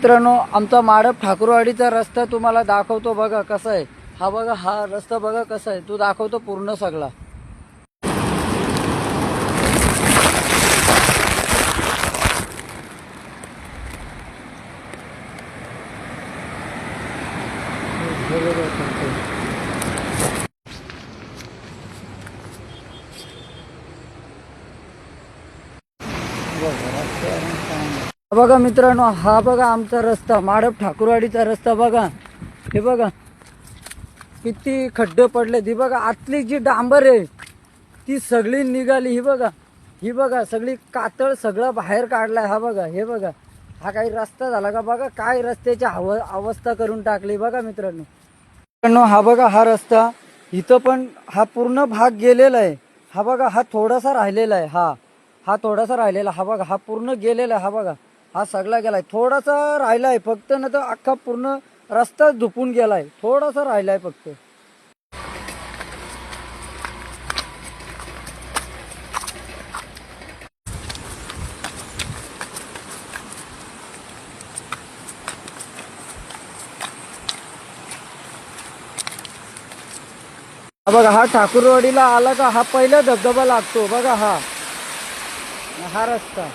मित्रांनो, आमचा माडप ठाकूरवाडीचा रस्ता तुम्हाला दाखवतो बघा कसा आहे. हा बघा, हा रस्ता बघा कसा आहे, तो दाखवतो पूर्ण सगळा. बघा मित्रांनो, हा बघा आमचा रस्ता, माडप ठाकूरवाडीचा रस्ता बघा. हे बघा किती खड्डे पडले. ही बघा आतली जी डांबर आहे ती सगळी निघाली. ही बघा सगळी कातळ सगळं बाहेर काढलाय. हा बघा, हे बघा, हा काही रस्ता झाला का बघा. काय रस्त्याची अवस्था करून टाकली बघा मित्रांनो. हा बघा, हा रस्ता इथं पण हा पूर्ण भाग गेलेला आहे. हा बघा, हा थोडासा राहिलेला आहे. हा थोडासा राहिलेला. हा बघा, हा पूर्ण गेलेला आहे. हा बघा, हा सगळा गेलाय. थोडासा राहिलाय फक्त, ना तर अख्खा पूर्ण रस्ता झुपून गेलाय. थोडासा राहिलाय फक्त. हा बघा, हा ठाकूरवाडीला आला का हा पहिला धबधबा लागतो बघा. हा रस्ता